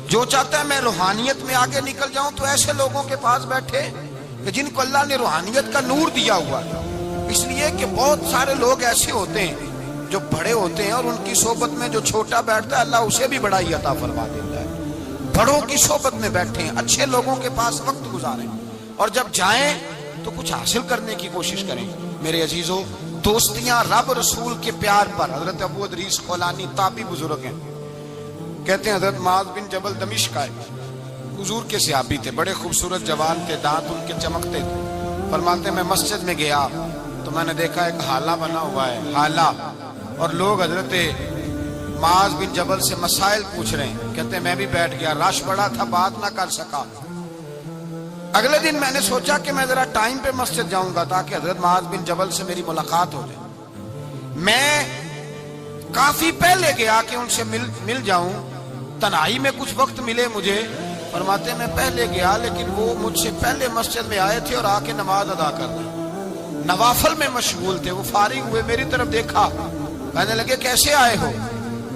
جو چاہتا ہے میں روحانیت میں آگے نکل جاؤں تو ایسے لوگوں کے پاس بیٹھے کہ جن کو اللہ نے روحانیت کا نور دیا ہوا ہے۔ اس لیے کہ بہت سارے لوگ ایسے ہوتے ہیں جو بڑے ہوتے ہیں اور ان کی صحبت میں جو چھوٹا بیٹھتا ہے اللہ اسے بھی بڑائی عطا فرما دیتا ہے۔ بڑوں کی صحبت میں بیٹھیں، اچھے لوگوں کے پاس وقت گزاریں، اور جب جائیں تو کچھ حاصل کرنے کی کوشش کریں۔ میرے عزیزو دوستیاں رب رسول کے پیار پر، حضرت ابو ادریس خولانی تابعی بزرگ ہیں، کہتے ہیں حضرت معاذ بن جبل دمشق آئے، حضور کے صحابی تھے، بڑے خوبصورت جوان تھے، دانت ان کے چمکتے تھے۔ فرماتے ہیں میں مسجد میں گیا تو میں نے دیکھا ایک حالہ بنا ہوا ہے، حالہ، اور لوگ حضرت معاذ بن جبل سے مسائل پوچھ رہے ہیں۔ کہتے ہیں میں بھی بیٹھ گیا، رش بڑا تھا، بات نہ کر سکا۔ اگلے دن میں نے سوچا کہ میں ذرا ٹائم پہ مسجد جاؤں گا تاکہ حضرت معاذ بن جبل سے میری ملاقات ہو جائے۔ میں کافی پہلے گیا کہ ان سے مل جاؤں، تنہائی میں کچھ وقت ملے مجھے۔ فرماتے ہیں میں پہلے گیا لیکن وہ مجھ سے پہلے مسجد میں آئے تھے اور آ کے نماز ادا کر رہے، نوافل میں مشغول تھے۔ وہ فارغ ہوئے، میری طرف دیکھا، کہنے لگے کیسے آئے ہو؟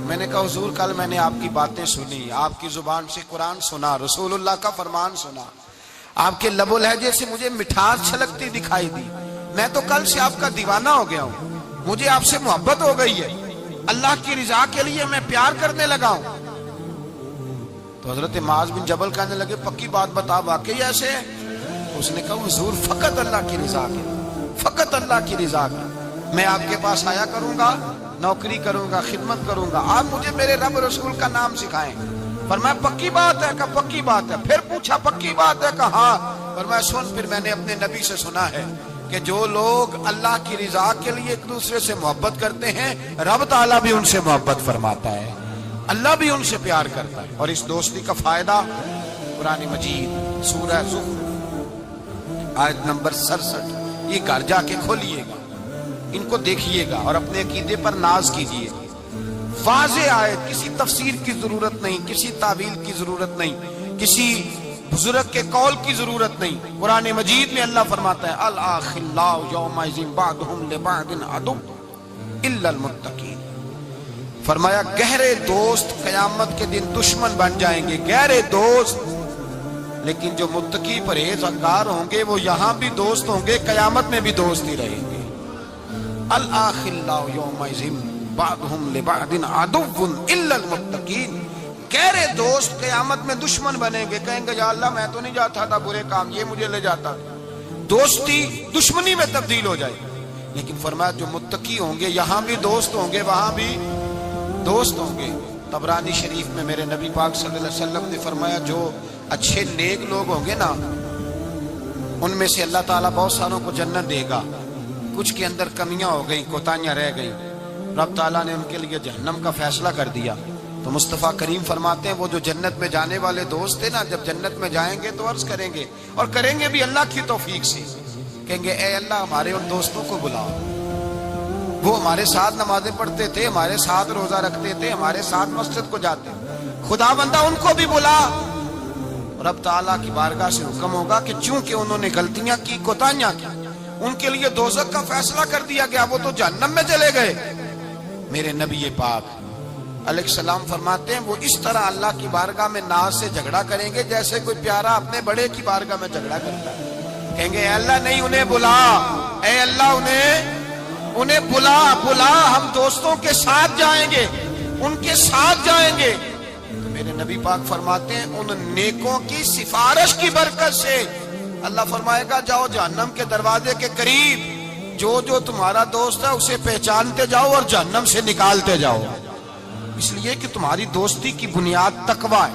میں نے کہا حضور کل میں نے آپ کی باتیں سنی، آپ کی زبان سے قرآن سنا، رسول اللہ کا فرمان سنا، آپ کے لب و لہجے سے مجھے مٹھاس چھلکتی دکھائی دی، میں تو کل سے آپ کا دیوانہ ہو گیا ہوں، مجھے آپ سے محبت ہو گئی ہے، اللہ کی رضا کے لیے میں پیار کرنے لگا ہوں۔ تو حضرت معاذ بن جبل کہنے لگے پکی بات بتا، واقعی ایسے ہے؟ اس نے کہا حضور فقط اللہ کی رضا کے، فقط اللہ کی رضا کے میں آپ کے پاس آیا کروں گا، نوکری کروں گا، خدمت کروں گا، آپ مجھے میرے رب رسول کا نام سکھائیں۔ فرمایا پکی بات ہے؟ کہا پکی بات ہے۔ پھر پوچھا پکی بات ہے؟ کہا ہاں۔ فرمایا سن، پھر میں نے اپنے نبی سے سنا ہے کہ جو لوگ اللہ کی رضا کے لیے ایک دوسرے سے محبت کرتے ہیں رب تعالیٰ بھی ان سے محبت فرماتا ہے، اللہ بھی ان سے پیار کرتا ہے۔ اور اس دوستی کا فائدہ قرآن مجید سورہ زخرف آیت نمبر 67، یہ گھر جا کے کھولیے گا، ان کو دیکھیے گا اور اپنے عقیدے پر ناز کیجیے۔ واضح آیت، کسی تفسیر کی ضرورت نہیں، کسی تعویل کی ضرورت نہیں، کسی بزرگ کے قول کی ضرورت نہیں۔ قرآن مجید میں اللہ فرماتا ہے الاخلاء یومئذ بعضهم لبعض عدو الا المتقین۔ فرمایا گہرے دوست قیامت کے دن دشمن بن جائیں گے، گہرے دوست، لیکن جو متقی پرہیزگار ہوں گے وہ یہاں بھی دوست ہوں گے، قیامت میں بھی دوست ہی رہیں گے۔ الاخلاء یومئذ بعضهم لبعض عدو الا المتقین، گہرے دوست قیامت میں دشمن بنیں گے، کہیں گے یا اللہ میں تو نہیں جاتا تھا برے کام، یہ مجھے لے جاتا تھا۔ دوستی دشمنی میں تبدیل ہو جائے گی۔ لیکن فرمایا جو متقی ہوں گے یہاں بھی دوست ہوں گے وہاں بھی دوست ہوں گے۔ طبرانی شریف میں میرے نبی پاک صلی اللہ علیہ وسلم نے فرمایا جو اچھے نیک لوگ ہوں گے نا ان میں سے اللہ تعالیٰ بہت ساروں کو جنت دے گا، کچھ کے اندر کمیاں ہو گئیں، کوتاہیاں رہ گئیں، رب تعالیٰ نے ان کے لیے جہنم کا فیصلہ کر دیا۔ تو مصطفیٰ کریم فرماتے ہیں وہ جو جنت میں جانے والے دوست تھے نا، جب جنت میں جائیں گے تو عرض کریں گے، اور کریں گے بھی اللہ کی توفیق سے، کہیں گے اے اللہ ہمارے ان دوستوں کو بلاؤ، وہ ہمارے ساتھ نمازیں پڑھتے تھے، ہمارے ساتھ روزہ رکھتے تھے، ہمارے ساتھ مسجد کو جاتے، خدا بندہ ان کو بھی بلا۔ رب تعالیٰ کی بارگاہ سے حکم ہوگا کہ چونکہ انہوں نے غلطیاں کی، کوتاہیاں کی، ان کے لیے دوزخ کا فیصلہ کر دیا گیا، وہ تو جہنم میں چلے گئے۔ میرے نبی پاک علیہ السلام فرماتے ہیں وہ اس طرح اللہ کی بارگاہ میں ناز سے جھگڑا کریں گے جیسے کوئی پیارا اپنے بڑے کی بارگاہ میں جھگڑا کرتا ہے، کہیں گے اے اللہ نہیں انہیں بلا، اے اللہ انہیں بلا، ہم دوستوں کے ساتھ جائیں گے، ان کے ساتھ جائیں گے۔ تو میرے نبی پاک فرماتے ہیں ان نیکوں کی سفارش کی برکت سے اللہ فرمائے گا جاؤ جہنم کے دروازے کے قریب جو تمہارا دوست ہے اسے پہچانتے جاؤ اور جہنم سے نکالتے جاؤ، اس لیے کہ تمہاری دوستی کی بنیاد تقویٰ ہے،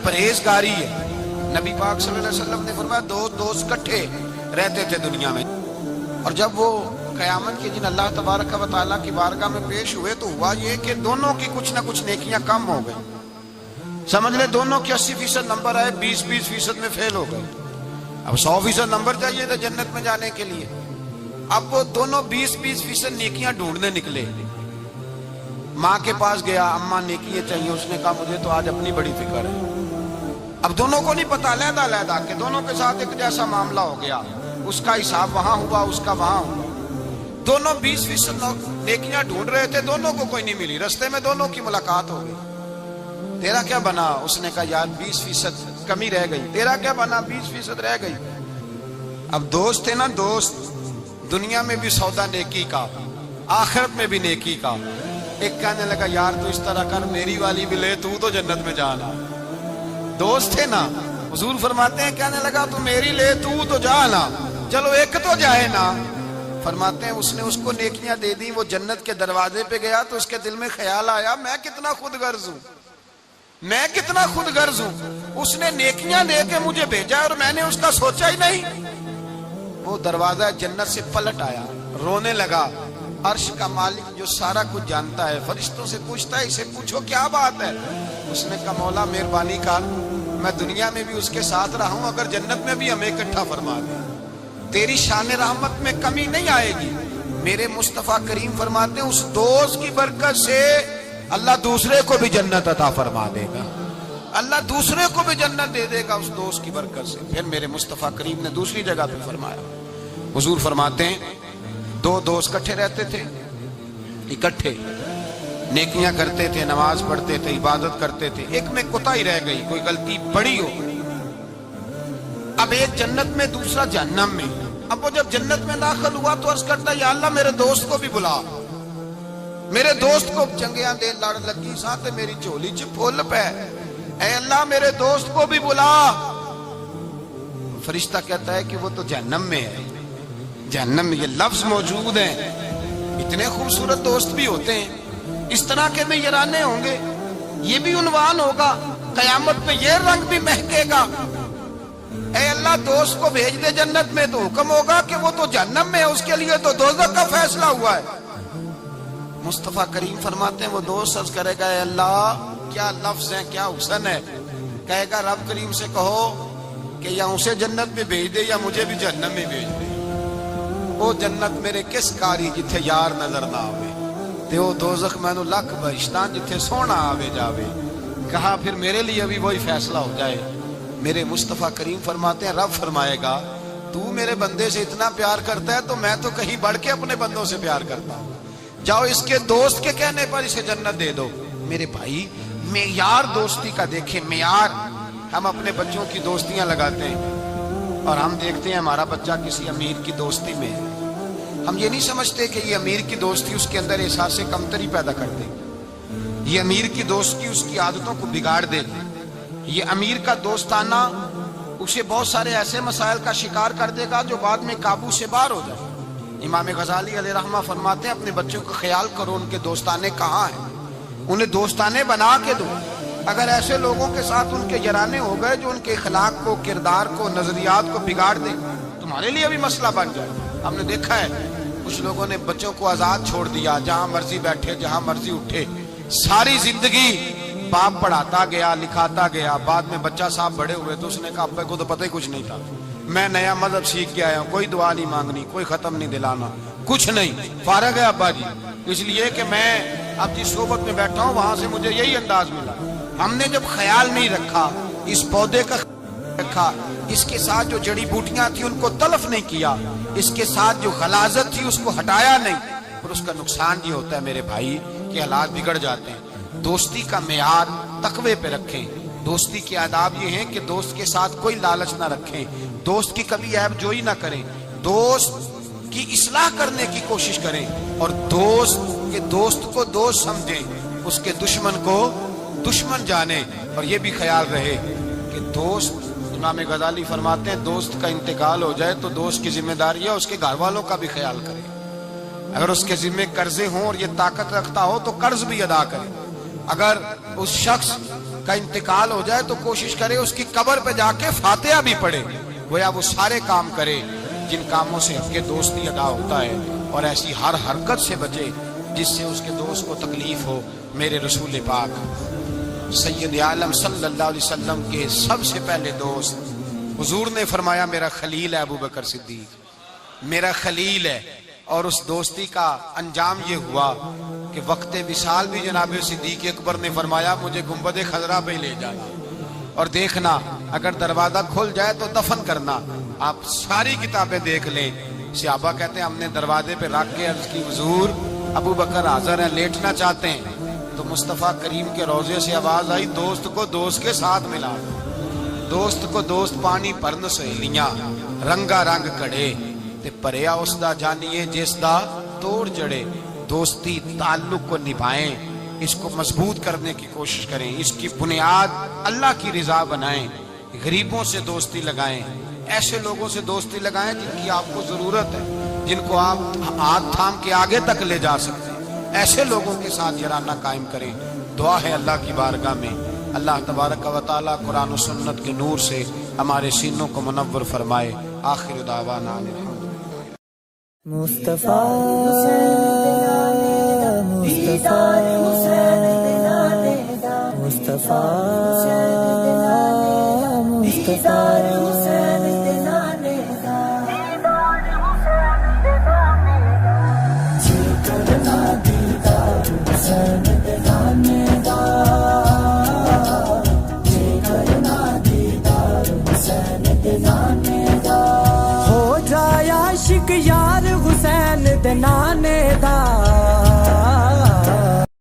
پرہیزگاری ہے۔ نبی پاک صلی اللہ علیہ وسلم نے فرمایا دو دوست کٹھے رہتے تھے دنیا میں، اور جب وہ قیامت کے دن اللہ تبارک و تعالیٰ کی بارگاہ میں پیش ہوئے تو ہوا یہ کہ دونوں کی کچھ نہ کچھ نیکیاں کم ہو گئی، سمجھ لے دونوں کے 80% نمبر آئے، 20% میں فیل ہو گئے۔ اب 100% نمبر چاہیے تھا جنت میں جانے کے لیے، اب وہ دونوں 20% نیکیاں ڈھونڈنے نکلے۔ ماں کے پاس گیا، اماں نیکیاں چاہیے، اس نے کہا مجھے تو آج اپنی بڑی فکر ہے۔ اب دونوں کو نہیں پتا، علیحدہ کہ دونوں کے ساتھ ایک جیسا معاملہ ہو گیا، اس کا حساب وہاں ہوا، اس کا وہاں ہوا، دونوں 20% نیکیاں ڈھونڈ رہے تھے، دونوں کو کوئی نہیں ملی، رستے میں دونوں کی ملاقات ہو گئی۔ تیرا کیا بنا؟ اس نے کہا یار 20% کمی رہ گئی۔ تیرا کیا بنا؟ 20% رہ گئی۔ اب دوست تھے نا، دوست دنیا میں بھی سودا نیکی کا، آخرت میں بھی نیکی کا۔ ایک کہنے لگا یار تو اس طرح کر میری والی بھی لے، تو جنت میں جانا۔ دوست تھے نا، حضور فرماتے ہیں کہنے لگا تو میری لے، تو جانا، چلو ایک تو جائے نا۔ فرماتے ہیں اس نے اس کو نیکیاں دے دی، وہ جنت کے دروازے پہ گیا تو اس کے دل میں خیال آیا میں کتنا خود غرض ہوں، میں کتنا خود غرض ہوں، اس نے نیکیاں دے کے مجھے بھیجا اور میں نے اس کا سوچا ہی نہیں۔ وہ دروازہ جنت سے پلٹ آیا، رونے لگا۔ عرش کا مالک جو سارا کچھ جانتا ہے فرشتوں سے پوچھتا ہے اسے پوچھو کیا بات ہے؟ اس نے کہا مولا مہربانی کر، میں دنیا میں بھی اس کے ساتھ رہا ہوں، اگر جنت میں بھی ہمیں اکٹھا فرما دے، تیری شان رحمت میں کمی نہیں آئے گی۔ میرے مصطفیٰ کریم فرماتے ہیں اس دوست کی برکت سے اللہ دوسرے کو بھی جنت عطا فرما دے گا، اللہ دوسرے کو بھی جنت دے دے گا اس دوست کی برکت سے۔ پھر میرے مصطفیٰ کریم نے دوسری جگہ پہ فرمایا، حضور فرماتے ہیں دو دوست کٹھے رہتے تھے، اکٹھے نیکیاں کرتے تھے، نماز پڑھتے تھے، عبادت کرتے تھے، ایک میں کوتاہی رہ گئی، کوئی غلطی بڑی ہو، اب ایک جنت میں دوسرا جہنم میں۔ اب وہ جب جنت میں داخل ہوا تو عرض کرتا یا اللہ میرے دوست کو بھی بلا، میرے دوست کو چنگیاں دے لڑ لگی ساتھ میری چولی چ پھول پہ، اے اللہ میرے دوست کو بھی بلا۔ فرشتہ کہتا ہے کہ وہ تو جہنم میں ہے، جہنم میں یہ لفظ موجود ہیں۔ اتنے خوبصورت دوست بھی ہوتے ہیں، اس طرح کے میں یارانے ہوں گے، یہ بھی عنوان ہوگا، قیامت میں یہ رنگ بھی مہکے گا۔ اے اللہ دوست کو بھیج دے جنت میں، تو حکم ہوگا کہ وہ تو جہنم میں ہے، اس کے لیے تو دوزخ کا فیصلہ ہوا ہے۔ مصطفیٰ کریم فرماتے ہیں وہ دوست عرض کرے گا اے اللہ کیا لفظ ہیں، کیا حسن ہے، کہے گا رب کریم سے کہو کہ یا اسے جنت میں بھیج دے یا مجھے بھی جہنم میں بھیج دے۔ وہ جنت میرے کس کاری جتھے یار نظر نہ آوے، تے وہ دوزخ مینو لکھ بہشتاں جتھے سونا آوے جاوے۔ کہا پھر میرے لیے بھی وہی فیصلہ ہو جائے۔ میرے مصطفیٰ کریم فرماتے ہیں رب فرمائے گا تو میرے بندے سے اتنا پیار کرتا ہے تو میں تو کہیں بڑھ کے اپنے بندوں سے پیار کرتا ہوں، جاؤ اس کے دوست کے کہنے پر اسے جنت دے دو۔ میرے بھائی معیار دوستی کا دیکھیں، معیار۔ ہم اپنے بچوں کی دوستیاں لگاتے ہیں اور ہم دیکھتے ہیں ہمارا بچہ کسی امیر کی دوستی میں ہے، ہم یہ نہیں سمجھتے کہ یہ امیر کی دوستی اس کے اندر احساس کمتری پیدا کر دے گی، یہ امیر کی دوستی اس کی عادتوں کو بگاڑ دے گی، یہ امیر کا دوستانہ اسے بہت سارے ایسے مسائل کا شکار کر دے گا جو بعد میں قابو سے باہر ہو جائے۔ امام غزالی علیہ رحمہ فرماتے ہیں اپنے بچوں کا خیال کرو ان کے دوستانے کہاں ہیں، انہیں دوستانے بنا کے دو۔ اگر ایسے لوگوں کے ساتھ ان کے یارانے ہو گئے جو ان کے اخلاق کو، کردار کو، نظریات کو بگاڑ دیں، تمہارے لیے بھی مسئلہ بن جائے۔ ہم نے دیکھا ہے کچھ لوگوں نے بچوں کو آزاد چھوڑ دیا، جہاں مرضی بیٹھے، جہاں مرضی اٹھے، ساری زندگی باپ پڑھاتا گیا، لکھاتا گیا، بعد میں بچہ صاحب بڑے ہوئے تو اس نے کہا ابا کو تو پتہ ہی کچھ نہیں تھا، میں نیا مذہب سیکھ کے آیا ہوں، کوئی دعا نہیں مانگنی، کوئی ختم نہیں دلانا، کچھ نہیں، فارغ ہے ابا جی، اس لیے کہ میں اب جس صحبت میں بیٹھا ہوں وہاں سے مجھے یہی انداز ملا۔ ہم نے جب خیال نہیں رکھا، اس پودے کا رکھا، اس کے ساتھ جو جڑی بوٹیاں تھیں ان کو تلف نہیں کیا، اس کے ساتھ جو غلاظت تھی اس کو ہٹایا نہیں، اور اس کا نقصان یہ ہوتا ہے میرے بھائی کہ حالات بگڑ جاتے ہیں۔ دوستی کا معیار تقوی پہ رکھیں، دوستی کے آداب یہ ہیں کہ دوست کے ساتھ کوئی لالچ نہ رکھیں، دوست کی کبھی عیب جوئی نہ کریں، دوست کی اصلاح کرنے کی کوشش کریں، اور دوست کو دوست سمجھیں، اس کے دشمن کو دشمن جانیں، اور یہ بھی خیال رہے کہ دوست، امام غزالی فرماتے ہیں دوست کا انتقال ہو جائے تو دوست کی ذمہ داری ہے اس کے گھر والوں کا بھی خیال کرے، اگر اس کے ذمہ قرضے ہوں اور یہ طاقت رکھتا ہو تو قرض بھی ادا کرے، اگر اس شخص کا انتقال ہو جائے تو کوشش کرے اس کی قبر پہ جا کے فاتحہ بھی پڑھے، گویا وہ سارے کام کرے جن کاموں سے اس کے دوستی ادا ہوتا ہے، اور ایسی ہر حرکت سے بچے جس سے اس کے دوست کو تکلیف ہو۔ میرے رسول پاک سید عالم صلی اللہ علیہ وسلم کے سب سے پہلے دوست، حضور نے فرمایا میرا خلیل ہے ابو بکر صدیق، میرا خلیل ہے، اور اس دوستی کا انجام یہ ہوا کہ وقت وصال بھی جناب صدیق اکبر نے فرمایا مجھے گنبد خضرا پہ لے جانا، اور دیکھنا اگر دروازہ کھل جائے تو دفن کرنا۔ آپ ساری کتابیں دیکھ لیں، صحابہ کہتے ہیں ہم نے دروازے پہ رکھ کے عرض کی حضور ابو بکر حاضر ہیں، لیٹنا چاہتے ہیں، تو مصطفیٰ کریم کے روضے سے آواز آئی دوست کو دوست کے ساتھ ملا، دوست کو دوست پانی پرن سہیلیاں، رنگا رنگ کڑے تے پریا اس دا جانیے جس دا توڑ جڑے۔ دوستی تعلق کو نبھائیں، اس کو مضبوط کرنے کی کوشش کریں، اس کی بنیاد اللہ کی رضا بنائیں، غریبوں سے دوستی لگائیں، ایسے لوگوں سے دوستی لگائیں جن کی آپ کو ضرورت ہے، جن کو آپ ہاتھ تھام کے آگے تک لے جا سکتے ہیں، ایسے لوگوں کے ساتھ یارانہ قائم کریں۔ دعا ہے اللہ کی بارگاہ میں اللہ تبارک و تعالیٰ قرآن و سنت کے نور سے ہمارے سینوں کو منور فرمائے۔ آخر دعوانا مصطفیٰ مصطفیٰ مصطفیٰ ہو جائے عاشق یار حسین دے نانے